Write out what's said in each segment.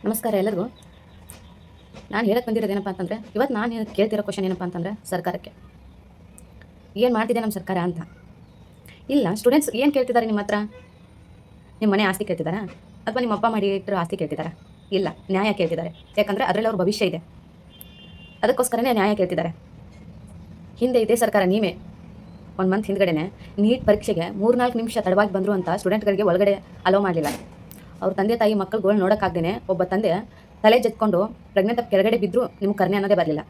ನಮಸ್ಕಾರ ಎಲ್ಲರಿಗೂ. ನಾನು ಹೇಳಕ್ಕೆ ಬಂದಿರೋದೇನಪ್ಪ ಅಂತಂದರೆ, ಇವತ್ತು ನಾನು ಕೇಳ್ತಿರೋ ಕ್ವಶನ್ ಏನಪ್ಪ ಅಂತಂದರೆ, ಸರ್ಕಾರಕ್ಕೆ ಏನು ಮಾಡ್ತಿದೆ ನಮ್ಮ ಸರ್ಕಾರ ಅಂತ. ಇಲ್ಲ, ಸ್ಟೂಡೆಂಟ್ಸ್ ಏನು ಕೇಳ್ತಿದ್ದಾರೆ ನಿಮ್ಮ ಹತ್ರ? ನಿಮ್ಮ ಮನೆ ಆಸ್ತಿ ಕೇಳ್ತಿದ್ದಾರಾ, ಅಥವಾ ನಿಮ್ಮ ಅಪ್ಪ ಮಾಡಿ ಇಟ್ಟರು ಆಸ್ತಿ ಕೇಳ್ತಿದ್ದಾರಾ? ಇಲ್ಲ, ನ್ಯಾಯ ಕೇಳ್ತಿದ್ದಾರೆ. ಯಾಕಂದರೆ ಅದರಲ್ಲಿ ಅವ್ರ ಭವಿಷ್ಯ ಇದೆ, ಅದಕ್ಕೋಸ್ಕರನೇ ನ್ಯಾಯ ಕೇಳ್ತಿದ್ದಾರೆ. ಹಿಂದೆ ಇದೇ ಸರ್ಕಾರ ನೀವೇ 1 ಮಂತ್ ಹಿಂದ್ಗಡೆನೆ ನೀಟ್ ಪರೀಕ್ಷೆಗೆ 3-4 ನಿಮಿಷ ತಡವಾಗಿ ಬಂದರು ಅಂತ ಸ್ಟೂಡೆಂಟ್ಗಳಿಗೆ ಒಳಗಡೆ ಅಲೋ ಮಾಡಲಿಲ್ಲ. ಅವ್ರ ತಂದೆ ತಾಯಿ ಮಕ್ಕಳುಗಳು ನೋಡೋಕ್ಕಾಗ್ದೇ ಒಬ್ಬ ತಂದೆ ತಲೆ ಜೆತ್ಕೊಂಡು ಪ್ರೆಗ್ನೆಂಟ್ ಕೆಳಗಡೆ ಬಿದ್ದರೂ ನಿಮ್ಗೆ ಕರ್ನೆ ಅನ್ನೋದೇ ಬರಲಿಲ್ಲ.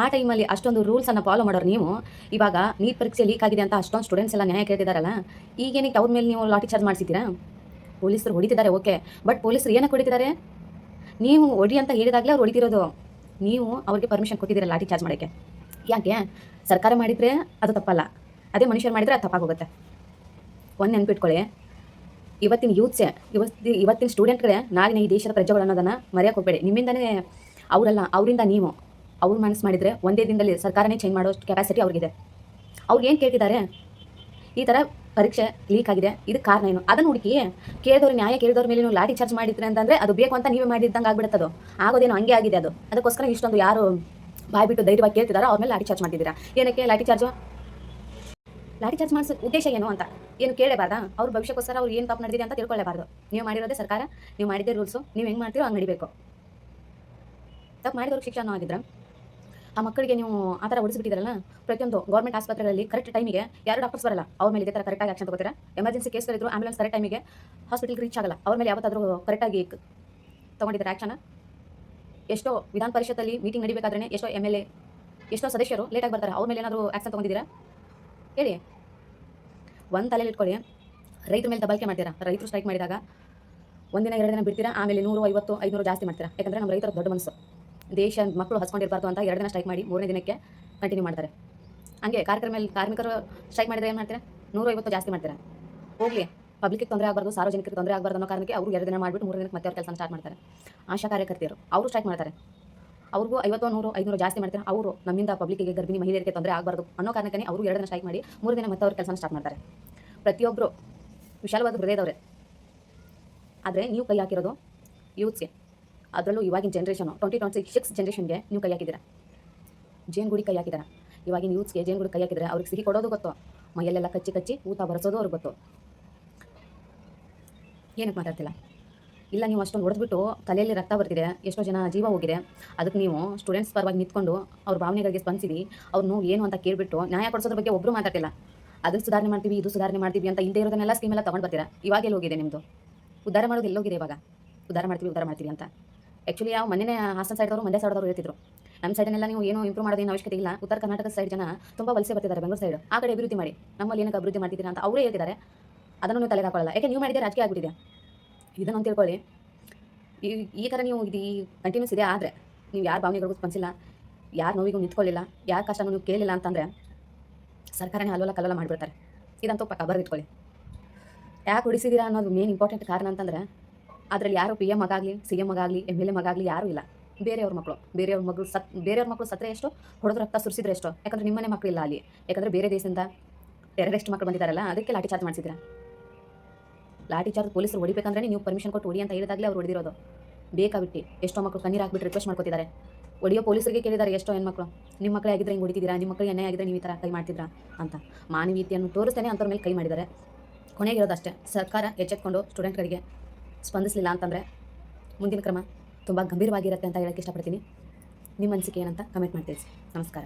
ಆ ಟೈಮಲ್ಲಿ ಅಷ್ಟೊಂದು ರೂಲ್ಸನ್ನು ಫಾಲೋ ಮಾಡೋರು ನೀವು, ಇವಾಗ ನೀಟ್ ಪರೀಕ್ಷೆ ಲೀಕ್ ಆಗಿದೆ ಅಂತ ಅಷ್ಟೊಂದು ಸ್ಟೂಡೆಂಟ್ಸ್ ಎಲ್ಲ ನ್ಯಾಯ ಕೇಳ್ತಿದ್ದಾರಲ್ಲ, ಈಗೇನಕ್ಕೆ ಅವ್ರ ಮೇಲೆ ನೀವು ಲಾಠಿ ಚಾರ್ಜ್ ಮಾಡಿಸಿದ್ದೀರಾ? ಪೊಲೀಸರು ಹೊಡಿತಿದ್ದಾರೆ, ಓಕೆ, ಬಟ್ ಪೊಲೀಸರು ಏನಕ್ಕೆ ಹೊಡಿತಿದ್ದಾರೆ? ನೀವು ಹೊಡಿ ಅಂತ ಹೇಳಿದಾಗಲೇ ಅವ್ರು ಹೊಡಿತಿರೋದು. ನೀವು ಅವ್ರಿಗೆ ಪರ್ಮಿಷನ್ ಕೊಟ್ಟಿದ್ದೀರ ಲಾಠಿ ಚಾರ್ಜ್ ಮಾಡೋಕ್ಕೆ. ಯಾಕೆ? ಸರ್ಕಾರ ಮಾಡಿದರೆ ಅದು ತಪ್ಪಲ್ಲ, ಅದೇ ಮನುಷ್ಯರು ಮಾಡಿದರೆ ಅದು ತಪ್ಪಾಗೋಗುತ್ತೆ. ಒಂದು ನೆನ್ಪಿಟ್ಕೊಳ್ಳಿ, ಇವತ್ತಿನ ಯೂತ್ಸೇ, ಇವತ್ತಿನ ಸ್ಟೂಡೆಂಟ್ಗಳೇ ನಾಳಿನ ಈ ದೇಶದ ಪ್ರಜೆಗಳು ಅನ್ನೋದನ್ನು ಮರೆಯೋಕೆ ಹೋಗಬೇಡಿ. ನಿಮ್ಮಿಂದನೇ ಅವರಲ್ಲ, ಅವರಿಂದ ನೀವು. ಅವ್ರು ಮನಸ್ಸು ಮಾಡಿದರೆ ಒಂದೇ ದಿನದಲ್ಲಿ ಸರ್ಕಾರನೇ ಚೇಂಜ್ ಮಾಡೋ ಕೆಪಾಸಿಟಿ ಅವ್ರಿಗಿದೆ. ಅವ್ರು ಏನು ಕೇಳ್ತಿದ್ದಾರೆ? ಈ ಥರ ಪರೀಕ್ಷೆ ಲೀಕ್ ಆಗಿದೆ, ಇದಕ್ಕೆ ಕಾರಣ ಏನು ಅದನ್ನು ಹುಡುಕಿ ಕೇಳಿದವ್ರು, ನ್ಯಾಯ ಕೇಳಿದವ್ರ ಮೇಲೆ ನೀವು ಲಾಠಿ ಚಾರ್ಜ್ ಮಾಡಿದ್ರೆ ಅಂತಂದರೆ ಅದು ಬೇಕು ಅಂತ ನೀವೇ ಮಾಡಿದ್ದಂಗೆ ಆಗ್ಬಿಡುತ್ತದು. ಆಗೋದೇನೋ ಹಂಗೆ ಆಗಿದೆ ಅದು. ಅದಕ್ಕೋಸ್ಕರ ಇಷ್ಟೊಂದು ಯಾರು ಬಾಯ್ಬಿಟ್ಟು ಧೈರ್ಯವಾಗಿ ಕೇಳ್ತಿದ್ದಾರೋ ಅವ್ರ ಮೇಲೆ ಲಾಠಿ ಚಾರ್ಜ್ ಮಾಡ್ತಿದ್ದೀರಾ. ಏನಕ್ಕೆ ಲಾಠಿ ಚಾರ್ಜ್ ಮಾಡಿಸೋ ಉದ್ದೇಶ ಏನು ಅಂತ ಏನು ಕೇಳಲೇಬಾರ್ದಾ? ಅವ್ರ ಭವಿಷ್ಯಕ್ಕೋಸ್ಕರ ಅವ್ರು ಏನು ತಪ್ಪು ನಡೆದಿದೆ ಅಂತ ತಿಳ್ಕೊಳ್ಳೇಬಾರ್ದು. ನೀವು ಮಾಡಿರೋದೇ ಸರ್ಕಾರ, ನೀವು ಮಾಡಿದ್ದೇ ರೂಲ್ಸು, ನೀವು ಹೆಂಗೆ ಮಾಡ್ತೀರೋ ಹಂಗೆ ನಡಿಬೇಕು. ತಪ್ಪು ಮಾಡಿದವ್ರಿಗೆ ಶಿಕ್ಷೆ ಅನ್ನೋ ಆಗಿದ್ರೆ ಆ ಮಕ್ಕಳಿಗೆ ನೀವು ಆ ಥರ ಹೊಡಿಸ್ಬಿಟ್ಟಿದ್ರಲ್ಲ. ಪ್ರತಿಯೊಂದು ಗೌರ್ಮೆಂಟ್ ಆಸ್ಪತ್ರೆಗಳಲ್ಲಿ ಕರೆಕ್ಟ್ ಟೈಮಿಗೆ ಯಾರು ಡಾಕ್ಟರ್ಸ್ ಬರಲ್ಲ, ಅವ್ರ ಮೇಲೆ ಇದೇ ಥರ ಕರೆಕ್ಟಾಗಿ ಆಕ್ಷನ್ ತಗೋತೀರಾ? ಎಮರ್ಜೆನ್ಸಿ ಕೇಸ್ಗಳಿದ್ರು ಆಂಬುಲೆನ್ಸ್ ಕರೆಕ್ಟ್ ಟೈಮಿಗೆ ಹಾಸ್ಪಿಟಲ್ಗೆ ರೀಚ್ ಆಗಲ್ಲ, ಅವ್ರ ಮೇಲೆ ಯಾವತ್ತಾದರೂ ಕರೆಕ್ಟಾಗಿ ತೊಗೊಂಡಿದ್ದಾರೆ ಆ್ಯಕ್ಷನ್? ಎಷ್ಟೋ ವಿಧಾನ ಪರಿಷತ್ತಲ್ಲಿ ಮೀಟಿಂಗ್ ನಡಿಬೇಕಾದ್ರೆ ಎಷ್ಟೋ MLA, ಎಷ್ಟೋ ಸದಸ್ಯರು ಲೇಟಾಗಿ ಬರ್ತಾರೆ, ಅವ್ರ ಮೇಲೆ ಏನಾದರೂ ಆ್ಯಕ್ಷನ್ ತೊಗೊಂಡಿದ್ದೀರಾ ಹೇಳಿ? ಒಂದು ತಲೆಯಲ್ಲಿ ಇಟ್ಕೊಳ್ಳಿ, ರೈತರ ಮೇಲೆ ದಬಾಳಿಕೆ ಮಾಡ್ತೀರಾ. ರೈತರು ಸ್ಟ್ರೈಕ್ ಮಾಡಿದಾಗ 1 ದಿನ 2 ದಿನ ಬಿಡ್ತೀರಾ, ಆಮೇಲೆ 100, 50, 500 ಜಾಸ್ತಿ ಮಾಡ್ತೀರಾ. ಯಾಕಂದರೆ ನಮ್ಮ ರೈತರ ದೊಡ್ಡ ಮನಸ್ಸು, ದೇಶ ಮಕ್ಕಳು ಹಸ್ಕೊಂಡಿರಬಾರ್ದು ಅಂತ 2 ದಿನ ಸ್ಟ್ರೈಕ್ ಮಾಡಿ 3ನೇ ದಿನಕ್ಕೆ ಕಂಟಿನ್ಯೂ ಮಾಡ್ತಾರೆ. ಹಂಗೆ ಕಾರ್ಮಿಕರು ಸ್ಟ್ರೈಕ್ ಮಾಡಿದರೆ ಏನು ಮಾಡ್ತೀರಾ? 150 ಜಾಸ್ತಿ ಮಾಡ್ತೀರಾ. ಹೋಗಲಿ, ಪಬ್ಲಿಕ್ಗೆ ತೊಂದರೆ ಆಗಬಾರ್ದು, ಸಾರ್ವಜನಿಕರಿಗೆ ತೊಂದರೆ ಆಗಬಾರ್ದು ಅನ್ನೋ ಕಾರಣಕ್ಕೆ ಅವರು 2 ದಿನ ಮಾಡಿಬಿಟ್ಟು 3 ದಿನಕ್ಕೆ ಮತ್ತೆ ಅವ್ರ ಕೆಲಸ ಸ್ಟಾರ್ಟ್ ಮಾಡ್ತಾರೆ. ಆಶಾ ಕಾರ್ಯಕರ್ತೆಯರು ಅವರು ಸ್ಟ್ರೈಕ್ ಮಾಡ್ತಾರೆ, ಅವ್ರಿಗೂ 50, 100, 500 ಜಾಸ್ತಿ ಮಾಡ್ತಾರೆ. ಅವರು ನಮ್ಮಿಂದ ಪಬ್ಲಿಕ್ಕಿಗೆ, ಗರ್ಭಿಣಿ ಮಹಿಳೆಯರಿಗೆ ತೊಂದರೆ ಆಗಬಾರ್ದು ಅನ್ನೋ ಕಾರಣಕ್ಕೆ ಅವರು 2 ದಿನ ಸ್ಟ್ರೈಕ್ ಮಾಡಿ 3 ದಿನ ಮತ್ತೆ ಅವ್ರ ಕೆಲಸ ಸ್ಟಾರ್ಟ್ ಮಾಡ್ತಾರೆ. ಪ್ರತಿಯೊಬ್ಬರು ವಿಶಾಲವಾದ ಹೃದಯದವರೇ. ಆದರೆ ನೀವು ಕೈ ಹಾಕಿರೋದು ಯೂತ್ಸ್ಗೆ, ಅದರಲ್ಲೂ ಇವಾಗಿನ ಜನ್ರೇಷನು 2026 ಜನ್ರೇಷನ್ಗೆ ನೀವು ಕೈ ಹಾಕಿದ್ದೀರಾ. ಜೇನುಗೂಡಿ ಕೈ ಹಾಕಿದ್ದೀರಾ. ಇವಾಗಿನ ಯೂತ್ಸ್ಗೆ ಜೇನುಗೂಡಿ ಕೈ ಹಾಕಿದರೆ ಅವ್ರಿಗೆ ಸಿಹಿ ಕೊಡೋದು ಗೊತ್ತು, ಮೈಯಲ್ಲೆಲ್ಲ ಕಚ್ಚಿ ಊತ ಬರೆಸೋದು ಅವ್ರಿಗೆ ಗೊತ್ತು. ಏನಕ್ಕೆ ಮಾತಾಡ್ತಿಲ್ಲ? ಇಲ್ಲ, ನೀವು ಅಷ್ಟೊಂದು ಹೊಡೆದ್ಬಿಟ್ಟು ತಲೆಯಲ್ಲಿ ರಕ್ತ ಬರ್ತಿದೆ, ಎಷ್ಟೋ ಜನ ಜೀವ ಹೋಗಿದೆ, ಅದಕ್ಕೆ ನೀವು ಸ್ಟೂಡೆಂಟ್ಸ್ ಪರವಾಗಿ ನಿಂತ್ಕೊಂಡು ಅವ್ರ ಭಾವನೆಗಳಿಗೆ ಸ್ಪಂದಿಸಿ ಅವ್ರು ನೋವು ಏನು ಅಂತ ಕೇಳಿಬಿಟ್ಟು ನ್ಯಾಯ ಕೊಡಿಸೋದ್ರ ಬಗ್ಗೆ ಒಬ್ಬರು ಮಾತಾಡ್ತಿಲ್ಲ. ಅದನ್ನು ಸುಧಾರಣೆ ಮಾಡ್ತೀವಿ, ಇದು ಸುಧಾರಣೆ ಮಾಡ್ತೀವಿ ಅಂತ ಹಿಂದೆ ಇರೋದನ್ನೆಲ್ಲ ಸ್ಕೀಮೆಲ್ಲ ತೊಗೊಂಡು ಬರ್ತೀರಾ. ಇವಾಗ ಎಲ್ಲೋಗಿದೆ ನಿಮ್ಮದು ಉದ್ಧಾರ ಮಾಡೋದು? ಎಲ್ಲೋಗಿದೆ ಇವಾಗ? ಉದ್ಧಾರ ಮಾಡ್ತೀವಿ ಅಂತ. ಆ್ಯಕ್ಚುಲಿ ಯಾವ ಮೊನ್ನೆ ಹಾಸನ ಸೈಡ್ದವರು, ಮಂಡ್ಯ ಸೈಡ್ದವರು ಹೇಳ್ತಿದ್ರು, ನಮ್ಮ ಸೈಡನ್ನೆಲ್ಲ ನೀವು ಏನು ಇಂಪ್ರೂವ್ ಮಾಡೋದೇನು ಅವಶ್ಯಕತೆ ಇಲ್ಲ, ಉತ್ತರ ಕರ್ನಾಟಕದ ಸೈಡ್ ಜನ ತುಂಬ ವಲಸೆ ಬರ್ತಿದ್ದಾರೆ, ಬೆಂಗಳೂರು ಸೈಡ್, ಆ ಕಡೆ ಅಭಿವೃದ್ಧಿ ಮಾಡಿ, ನಮ್ಮಲ್ಲಿ ಏನಕ್ಕೆ ಅಭಿವೃದ್ಧಿ ಮಾಡ್ತಿದ್ದೀರಾ ಅಂತ ಅವರೇ ಹೇಳ್ತಿದ್ದಾರೆ. ಅದನ್ನು ನೀವು ತಲೆಗೆ ಹಾಕೊಳ್ಳಲ್ಲ, ಯಾಕೆ ನೀವು ಮಾಡಿದರೆ ರಾಜಕೀಯ ಆಗಿಬಿಟ್ಟಿದೆ. ಇದನ್ನು ತಿಳ್ಕೊಳ್ಳಿ. ಈ ಥರ ನೀವು ಇದು ಕಂಟಿನ್ಯೂಸ್ ಇದೆ ಆದರೆ ನೀವು ಯಾರ ಭಾವನೆಗಳಿಗೂ ಸ್ಪಂದಿಸಿಲ್ಲ, ಯಾರ ನೋವಿಗೂ ನಿಂತ್ಕೊಳ್ಳಿಲ್ಲ, ಯಾರ ಕಷ್ಟನೂ ನೀವು ಕೇಳಿಲ್ಲ ಅಂತಂದರೆ ಸರ್ಕಾರನೇ ಅಲ್ಲೋಲ ಕಲ್ಲೋಲ ಮಾಡಿಬಿಡ್ತಾರೆ. ಇದಂತೂ ಪಕ್ಕ ಬರೆದಿಟ್ಕೊಳ್ಳಿ. ಯಾಕೆ ಉಳಿಸಿದ್ದೀರಾ ಅನ್ನೋದು ಮೇನ್ ಇಂಪಾರ್ಟೆಂಟ್ ಕಾರಣ ಅಂತಂದರೆ ಅದರಲ್ಲಿ ಯಾರು PM ಮಗಾಗಲಿ, CM ಮಗಾಗಲಿ, MLA ಮಗಾಗಲಿ ಯಾರೂ ಇಲ್ಲ. ಬೇರೆಯವ್ರ ಮಕ್ಕಳು ಸತ್ತರೆ ಎಷ್ಟು, ಹೊಡೆದು ರಕ್ತ ಸುರಿಸಿದ್ರೆ ಎಷ್ಟು? ಯಾಕಂದರೆ ನಿಮ್ಮನೆ ಮಕ್ಕಳಿಲ್ಲ ಅಲ್ಲಿ, ಯಾಕಂದರೆ ಬೇರೆ ದೇಶದಿಂದ ಟೆರರಿಸ್ಟ್ ಮಕ್ಕಳು ಬಂದಿದ್ದಾರಲ್ಲ, ಅದಕ್ಕೆ ಲಾಠಿ ಚಾರ್ಜ್ ಮಾಡಿಸಿದ್ರೆ. ಲಾಠಿ ಚಾರ್ಜ್ ಪೊಲೀಸರು ಹೊಡಿಬೇಕಂದ್ರೆ ನೀವು ಪರ್ಮಿಷನ್ ಕೊಟ್ಟು ಹೊಡಿ ಅಂತ ಹೇಳಿದಾಗಲೇ ಅವ್ರು ಹೊಡೆದಿರೋದು. ಬೇಕಾಬಿಟ್ಟು ಎಷ್ಟೋ ಮಕ್ಕಳು ಕಣ್ಣೀರು ಹಾಕ್ಬಿಟ್ಟು ರಿಕ್ವೆಸ್ಟ್ ಮಾಡ್ಕೊತಿದ್ದಾರೆ. ಹೊಡಿಯೋ ಪೊಲೀಸರಿಗೆ ಕೇಳಿದ್ದಾರೆ ಎಷ್ಟೋ ಹೆಣ್ಮಕ್ಳು, ನಿಮ್ಮ ಮಕ್ಕಳೇ ಆಗಿದ್ರೆ ಹಿಂಗೆ ಹೊಡಿತಿದ್ದೀರಾ, ನಿಮ್ಮ ಮಕ್ಕಳಿಗೆ ಅನ್ಯಾಯ ಆಗಿದ್ರೆ ನೀವು ಈ ಥರ ಕೈ ಮಾಡ್ತಿದ್ರಾ ಅಂತ. ಮಾನವೀಯತೆಯನ್ನು ತೋರಿಸ್ತೇನೆ ಅಂಥವ್ರ ಮೇಲೆ ಕೈ ಮಾಡಿದ್ದಾರೆ. ಕೊನೆಗಿರೋದಷ್ಟೇ, ಸರ್ಕಾರ ಎಚ್ಚೆತ್ಕೊಂಡು ಸ್ಟೂಡೆಂಟ್ಗಳಿಗೆ ಸ್ಪಂದಿಸಲಿಲ್ಲ ಅಂತಂದರೆ ಮುಂದಿನ ಕ್ರಮ ತುಂಬ ಗಂಭೀರವಾಗಿರುತ್ತೆ ಅಂತ ಹೇಳೋಕ್ಕೆ ಇಷ್ಟಪಡ್ತೀನಿ. ನಿಮ್ಮ ಅನಿಸಿಕೆ ಏನಂತ ಕಮೆಂಟ್ ಮಾಡಿ ತಿಳಿಸಿ. ನಮಸ್ಕಾರ.